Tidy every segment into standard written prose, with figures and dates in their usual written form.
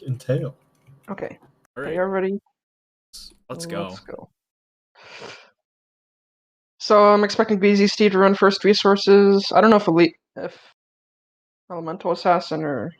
entail? Okay. All Are right, you ready? let's go. Let's go. So I'm expecting BZ Steve to run first resources. I don't know if Elemental Assassin or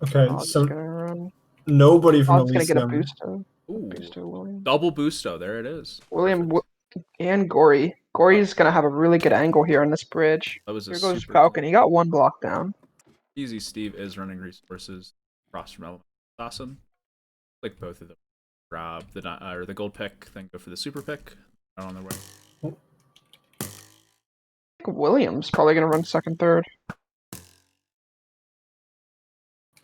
Okay, Oz is so gonna run. nobody from Oz is gonna get a Elysium. Ooh, booster William. double boosto. There it is. William Perfect. and Gory. Gory's gonna have a really good angle here on this bridge. That was a Here goes super Falcon. He got one block down. easy. Steve is running resources across from Elemental Assassin. Like both of them. Grab the or the gold pick, then go for the super pick. Out on their way. I think William's probably gonna run second, third.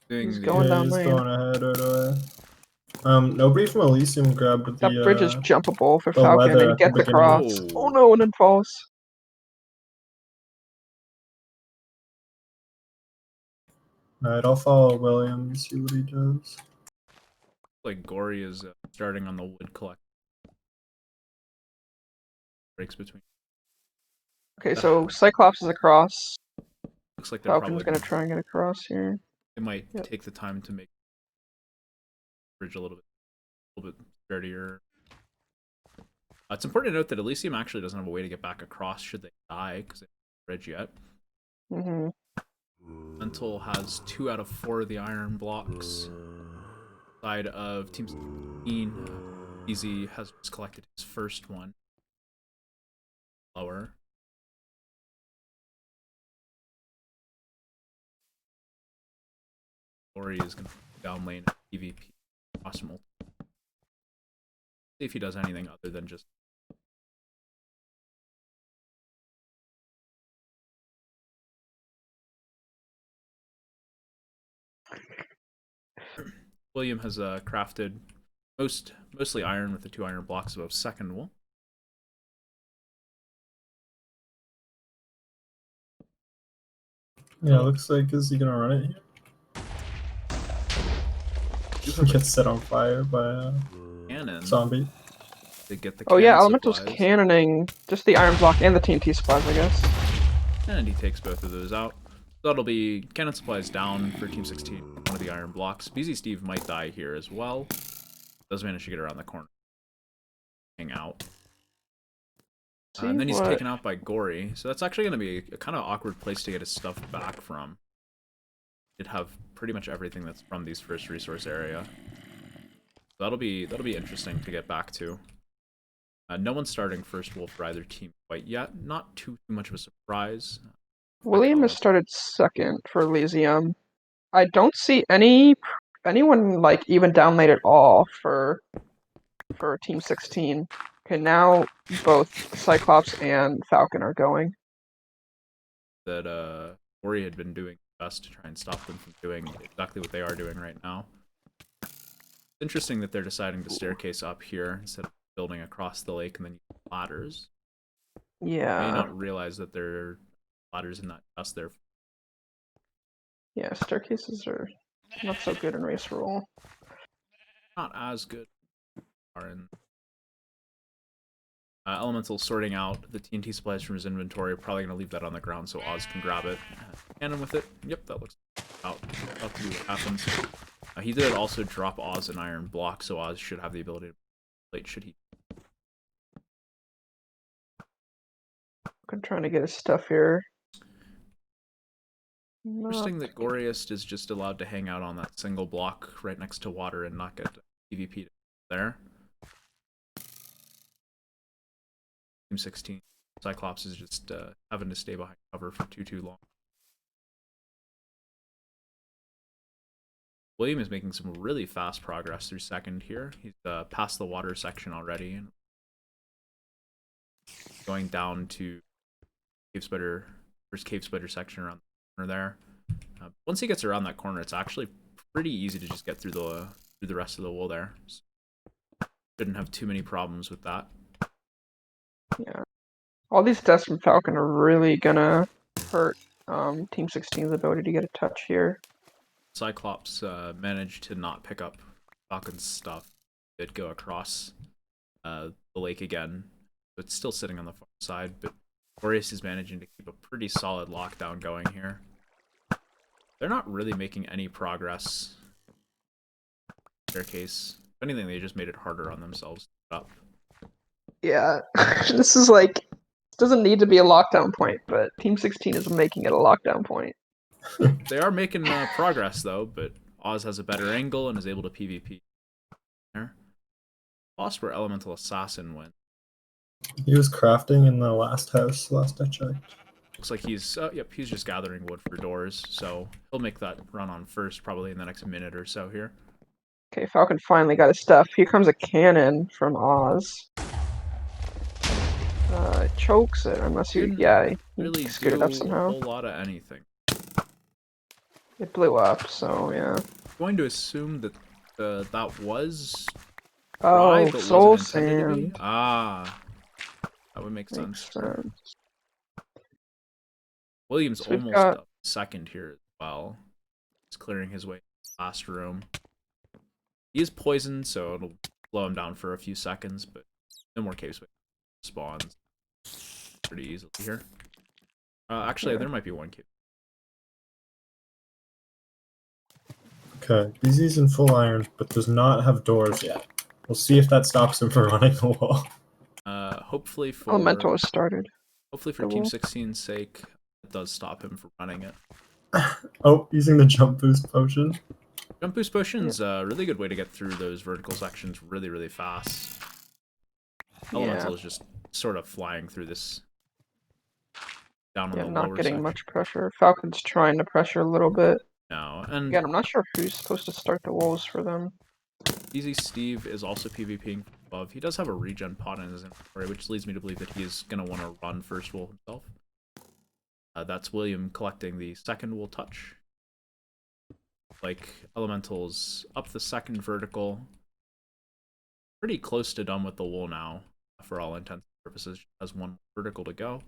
He's going Yeah, down he's lane. going ahead right away. Nobody from Elysium grabbed That bridge is the jumpable for the Falcon, leather and he at the gets beginning. across. Oh no, and then falls. Alright, I'll follow William and see what he does. Like Gory is starting on the wood collect. Breaks between. Okay, so Cyclops is across. Looks like they're Falcon's probably gonna try and get across here. They might Yep. take the time to make the bridge a little bit sturdier. It's important to note that Elysium actually doesn't have a way to get back across should they die because they don't have a bridge yet. Mm-hmm. Mental has 2 out of 4 of the iron blocks. Side of Team 16, Easy has just collected his first one. Lower. Ori is going to down lane PvP. Awesome. See if he does anything other than just. William has crafted mostly iron with the 2 iron blocks above second wall. Yeah, looks like, is he gonna run it here? Gets set on fire by a cannon zombie. to get the Oh yeah, cannon Elemental's supplies. cannoning just the iron block and the TNT supplies, I guess. And he takes both of those out. That'll be cannon supplies down for Team 16. One of the iron blocks. BZ Steve might die here as well. Does manage to get around the corner. Hang out. And then he's taken out by Gory. So that's actually going to be a kind of awkward place to get his stuff back from. He'd have pretty much everything that's from these first resource area. So that'll be interesting to get back to. No one's starting first wolf for either team quite yet. Not too much of a surprise. William has started second for Elysium. I don't see anyone like even down lane at all for Team 16. Okay, now both Cyclops and Falcon are going. That Ori had been doing best to try and stop them from doing exactly what they are doing right now. It's interesting that they're deciding to staircase up here instead of building across the lake and then use ladders. Yeah. They may not realize that there are ladders in that dust there. Yeah, staircases are not so good in race roll. Not as good. Are in Elemental sorting out the TNT supplies from his inventory. Probably going to leave that on the ground so Oz can grab it. Cannon with it. Yep, that looks about to be what happens. He did also drop Oz an iron block, so Oz should have the ability to plate should he. I'm trying to get his stuff here. Interesting that Goriest is just allowed to hang out on that single block right next to water and not get PvP there. Team 16. Cyclops is just having to stay behind cover for too long. William is making some really fast progress through second here. He's past the water section already. And going down to first cave spider section around the corner there. Once he gets around that corner, it's actually pretty easy to just get through the rest of the wall there. So shouldn't have too many problems with that. Yeah. All these deaths from Falcon are really gonna hurt Team 16's ability to get a touch here. Cyclops managed to not pick up Falcon's stuff. Did go across the lake again, but it's still sitting on the far side. But Boreas is managing to keep a pretty solid lockdown going here. They're not really making any progress staircase. If anything, they just made it harder on themselves to get up. Yeah, this is like doesn't need to be a lockdown point, but Team 16 is making it a lockdown point. They are making progress though, but Oz has a better angle and is able to PvP. There, lost where Elemental Assassin went. He was crafting in the last house, last I checked. Looks like he's yep, he's just gathering wood for doors, so he'll make that run on first probably in the next minute or so here. Okay, Falcon finally got his stuff. Here comes a cannon from Oz. Chokes it unless you, Didn't he really screwed do it up a somehow. whole lot of anything. It blew up, so yeah. I'm going to assume that that was Oh, dry, but soul wasn't intended to be. sand. Ah, that would make Makes sense. sense. Williams So we've almost got- up second here as well. He's clearing his way to the last room. He is poisoned, so it'll slow him down for a few seconds, but no more cave space spawns pretty easily here. Actually, Yeah. there might be one cave. Okay, BZ's in full iron, but does not have doors yet. We'll see if that stops him from running the wall. Hopefully for Elemental has started. Hopefully for the Team wall. 16's sake, it does stop him from running it. Oh, using the jump boost potion. Jump boost potion's a really good way to get through those vertical sections really, really fast. Elemental is just sort of flying through this down on Yeah, the not lower getting section. much pressure. Falcon's trying to pressure a little bit. No, and Again, I'm not sure who's supposed to start the walls for them. Easy Steve is also PvPing above. He does have a regen pot in his inventory, which leads me to believe that he is going to want to run first wool himself. That's William collecting the second wool touch. Like, Elemental's up the second vertical. Pretty close to done with the wool now, for all intents and purposes. Has one vertical to go.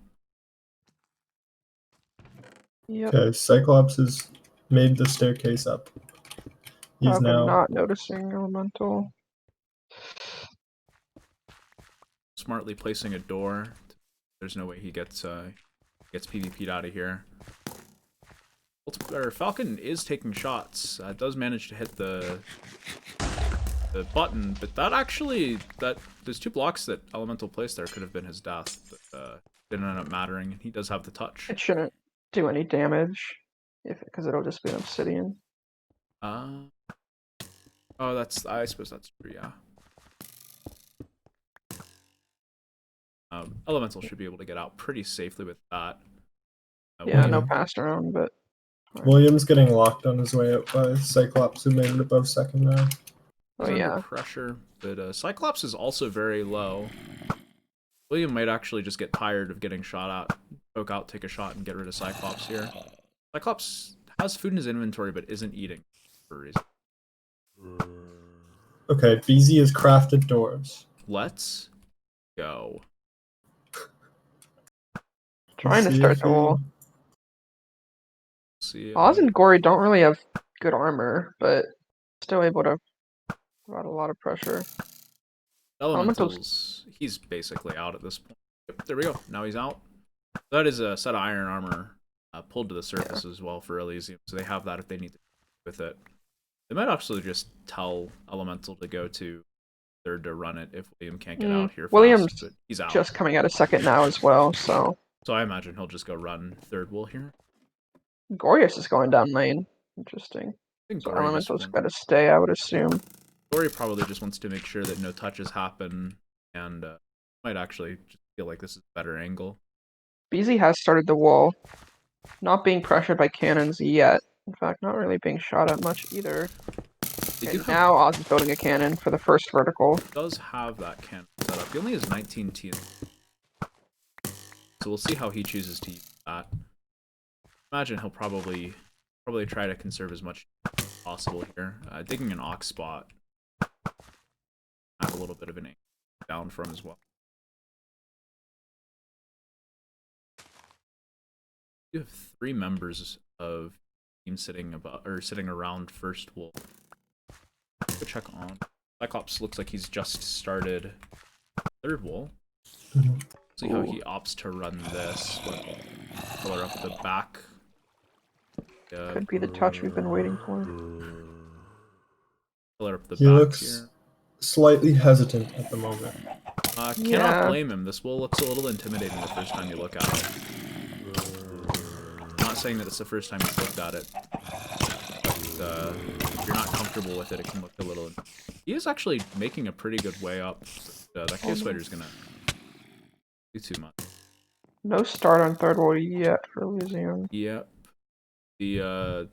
Yep. Okay, Cyclops has made the staircase up. He's Falcon now not noticing Elemental. Smartly placing a door. There's no way he gets PvP'd out of here. Falcon is taking shots. Does manage to hit the button, but that actually there's two blocks that Elemental placed there could have been his death, but didn't end up mattering. He does have the touch. It shouldn't do any damage, because it'll just be an obsidian. Oh, I suppose that's true. Yeah. Elemental should be able to get out pretty safely with that. Yeah, no William. pass around, but William's getting locked on his way out by Cyclops, who made it above second now. oh He's yeah. under pressure, but Cyclops is also very low. William might actually just get tired of getting shot at, poke out, take a shot, and get rid of Cyclops here. Cyclops has food in his inventory, but isn't eating for a reason. Okay, BZ has crafted doors. Let's go. Trying to See start if the wall. See. Oz and Gory don't really have good armor, but still able to provide a lot of pressure. Elemental's he's basically out at this point. Yep, there we go. Now he's out. That is a set of iron armor pulled to the surface as well for Elysium, so they have that if they need to with it. They might actually just tell Elemental to go to third to run it if William can't get out here. William's fast, but he's out. Just coming out of second now as well, so So I imagine he'll just go run third wool here. Gorius is going down lane. Interesting. I think So Gory Elemental's got to stay, I would assume. Gory probably just wants to make sure that no touches happen, and might actually just feel like this is a better angle. BZ has started the wall, not being pressured by cannons yet. In fact, not really being shot at much either. And now Oz is building a cannon for the first vertical. Does have that cannon set up. He only has 19 TNT. So we'll see how he chooses to use that. Imagine he'll probably try to conserve as much as possible here. Digging an ox spot. Have a little bit of an angle down from as well. You have 3 members of team sitting around first wool. Go check on. Cyclops looks like he's just started third wool. See how he opts to run this. Color up the back. Could be the touch we've been waiting for. Pillar up the He backs looks here. slightly hesitant at the moment. Cannot Yeah. blame him. This wall looks a little intimidating the first time you look at it. I'm not saying that it's the first time you've looked at it. But, if you're not comfortable with it, it can look a little... He is actually making a pretty good way up. But, that cave spider's gonna do too much. No start on third wall yet for Elysium. Yep. The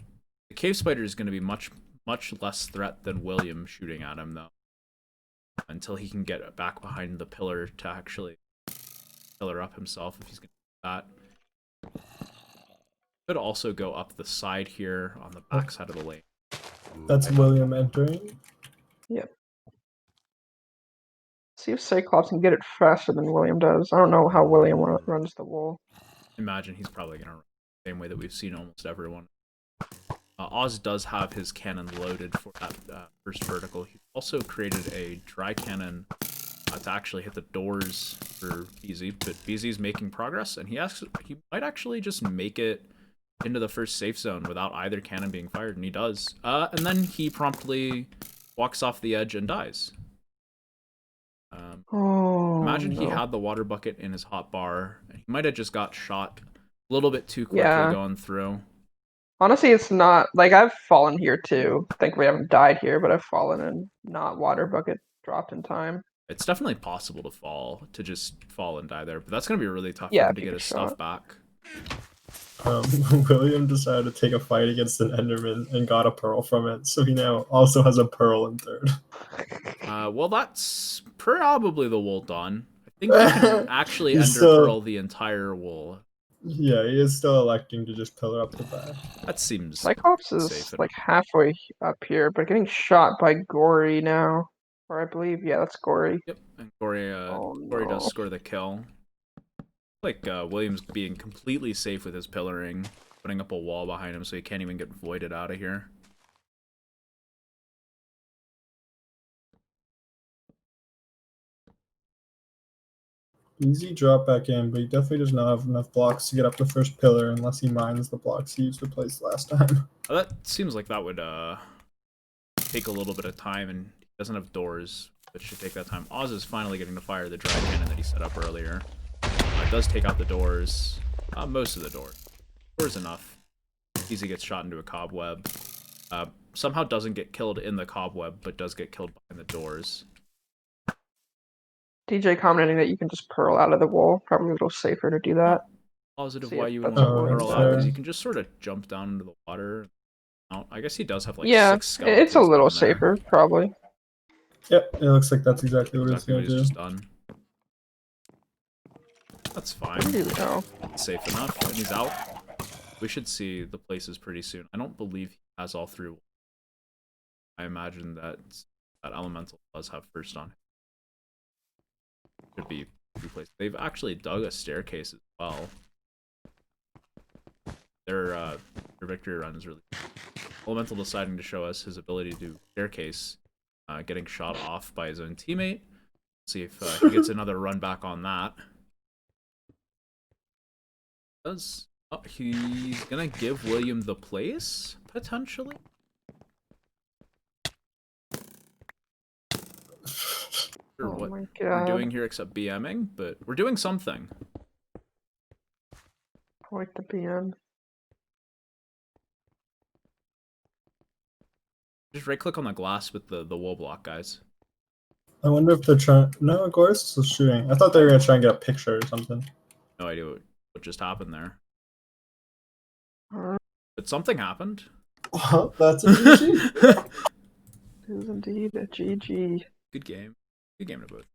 cave spider is gonna be much less threat than William shooting at him, though. Until he can get back behind the pillar to actually pillar up himself, if he's gonna do that. Could also go up the side here on the back side of the lane. That's William entering. Yep. See if Cyclops can get it faster than William does. I don't know how William runs the wall. Imagine he's probably gonna run the same way that we've seen almost everyone. Oz does have his cannon loaded for that first vertical. He also created a dry cannon to actually hit the doors for BZ, but BZ's making progress, and he might actually just make it into the first safe zone without either cannon being fired, and he does. And then he promptly walks off the edge and dies. Imagine he had the water bucket in his hot bar, and he might have just got shot a little bit too quickly going through. Honestly, it's not like I've fallen here too. Thankfully, I haven't died here, but I've fallen and not water bucket dropped in time. It's definitely possible to just fall and die there, but that's gonna be really tough for Yeah, him to get his stuff back. William decided to take a fight against an Enderman and got a pearl from it, so he now also has a pearl in third. Well, that's probably the wool done. I think you can actually He's ender pearl the entire wool. Yeah, he is still electing to just pillar up the back. That seems Cyclops is like halfway up here, but getting shot by Gory now. Or I believe, yeah, that's Gory. Yep, and Gory does score the kill. Like William's being completely safe with his pillaring, putting up a wall behind him so he can't even get voided out of here. Easy drop back in, but he definitely does not have enough blocks to get up the first pillar unless he mines the blocks he used to place last time. Well, that seems like that would take a little bit of time, and he doesn't have doors, but should take that time. Oz is finally getting to fire the dry cannon that he set up earlier. It does take out the doors, most of the doors. Doors enough. Easy gets shot into a cobweb. Somehow doesn't get killed in the cobweb, but does get killed behind the doors. DJ commenting that you can just pearl out of the wall. Probably a little safer to do that. Positive See why if you would that's want to what pearl it out, because says. you can just sort of jump down into the water. I guess he does have like 6 Yeah, skeletons it's a little down there. safer, probably. Yep, it looks like that's exactly what Exactly what he's he's gonna do. just done. That's fine. Here we go. It's safe enough, and he's out. We should see the places pretty soon. I don't believe he has all through. I imagine that elemental does have first on him. Should be replaced. They've actually dug a staircase as well. Their victory run is really elemental deciding to show us his ability to do staircase, getting shot off by his own teammate. See if he gets another run back on that. He's gonna give William the place potentially. Sure, what my we're God. doing here except BMing, but we're doing something. Quite the BM. Just right click on the glass with the wool block, guys. I wonder if they're trying. No, Gore's still shooting. I thought they were gonna try and get a picture or something. No idea what just happened there. Uh, But something happened. Well, that's a GG. It is indeed a GG. Good game. Good game to both.